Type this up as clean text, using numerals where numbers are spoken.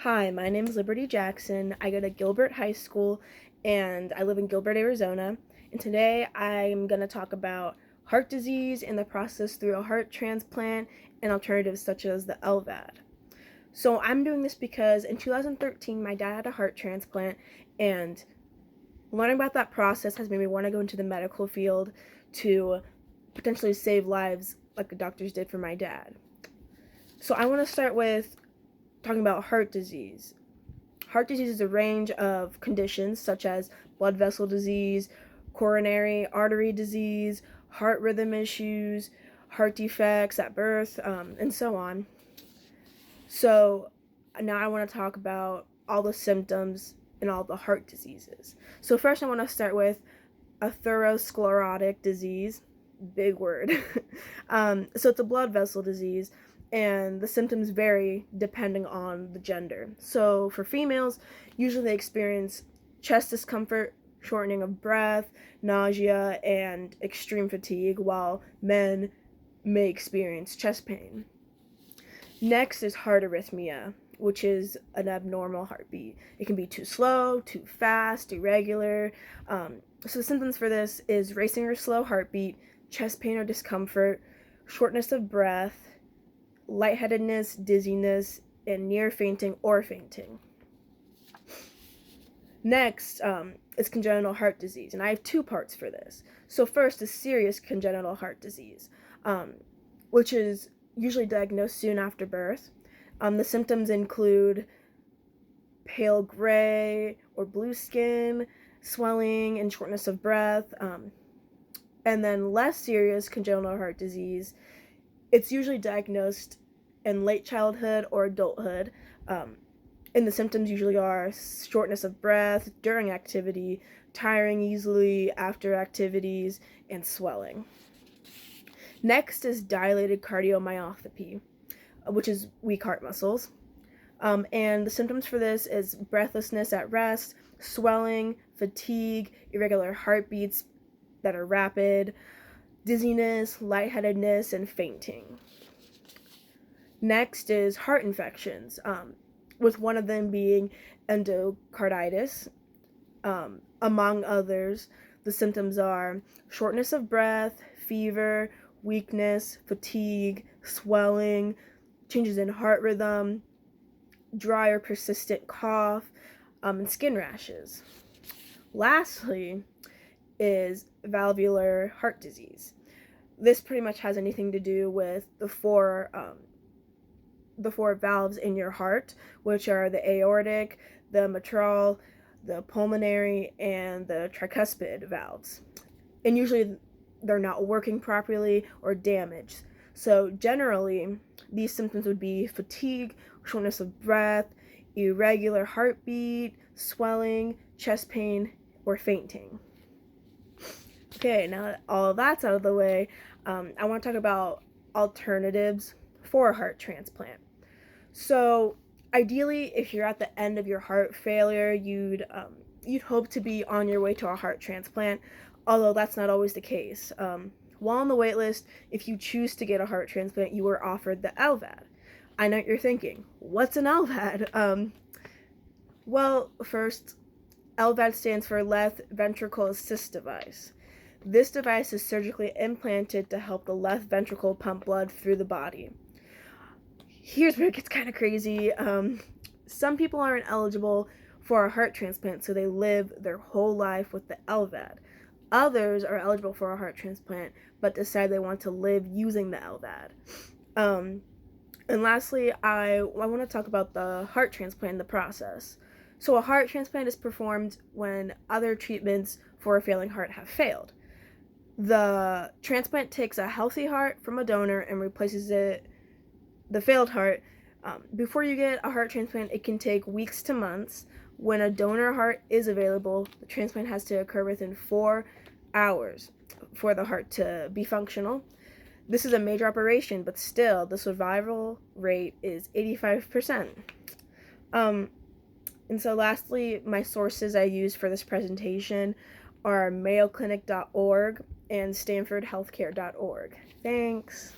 Hi, my name is Liberty Jackson. I go to Gilbert High School and I live in Gilbert, Arizona. And today I'm going to talk about heart disease and the process through a heart transplant and alternatives such as the LVAD. So I'm doing this because in 2013 my dad had a heart transplant, and learning about that process has made me want to go into the medical field to potentially save lives like the doctors did for my dad. So I want to start with talking about heart disease. Heart disease is a range of conditions such as blood vessel disease, coronary artery disease, heart rhythm issues, heart defects at birth, and so on. So now I want to talk about all the symptoms and all the heart diseases. So first I want to start with atherosclerotic disease. Big word. So it's a blood vessel disease, and the symptoms vary depending on the gender. So for females, usually they experience chest discomfort, shortening of breath, nausea, and extreme fatigue, while men may experience chest pain. Next is heart arrhythmia, which is an abnormal heartbeat. It can be too slow, too fast, irregular. So the symptoms for this is racing or slow heartbeat, chest pain or discomfort, shortness of breath, lightheadedness, dizziness, and near fainting or fainting. Next is congenital heart disease, and I have two parts for this. So first is serious congenital heart disease, which is usually diagnosed soon after birth. The symptoms include pale gray or blue skin, swelling, and shortness of breath. And then less serious congenital heart disease, it's usually diagnosed in late childhood or adulthood, and the symptoms usually are shortness of breath during activity, tiring easily after activities, and swelling. Next is dilated cardiomyopathy, which is weak heart muscles. And the symptoms for this is breathlessness at rest, swelling, fatigue, irregular heartbeats that are rapid, dizziness, lightheadedness, and fainting. Next is heart infections, with one of them being endocarditis. Among others, the symptoms are shortness of breath, fever, weakness, fatigue, swelling, changes in heart rhythm, dry or persistent cough, and skin rashes. Lastly is valvular heart disease. This pretty much has anything to do with the four valves in your heart, which are the aortic, the mitral, the pulmonary, and the tricuspid valves. And usually they're not working properly or damaged. So generally, these symptoms would be fatigue, shortness of breath, irregular heartbeat, swelling, chest pain, or fainting. Okay, now that all of that's out of the way, I want to talk about alternatives for a heart transplant. So ideally, if you're at the end of your heart failure, you'd hope to be on your way to a heart transplant, although that's not always the case. While on the wait list, if you choose to get a heart transplant, you are offered the LVAD. I know what you're thinking. What's an LVAD? Well, first, LVAD stands for Left Ventricle Assist Device. This device is surgically implanted to help the left ventricle pump blood through the body. Here's where it gets kind of crazy. Some people aren't eligible for a heart transplant, so they live their whole life with the LVAD. Others are eligible for a heart transplant, but decide they want to live using the LVAD. And lastly, I want to talk about the heart transplant and the process. So a heart transplant is performed when other treatments for a failing heart have failed. The transplant takes a healthy heart from a donor and replaces the failed heart. Before you get a heart transplant, it can take weeks to months. When a donor heart is available, the transplant has to occur within 4 hours for the heart to be functional. This is a major operation, but still, the survival rate is 85%. And so lastly, my sources I use for this presentation are mayoclinic.org and stanfordhealthcare.org. Thanks.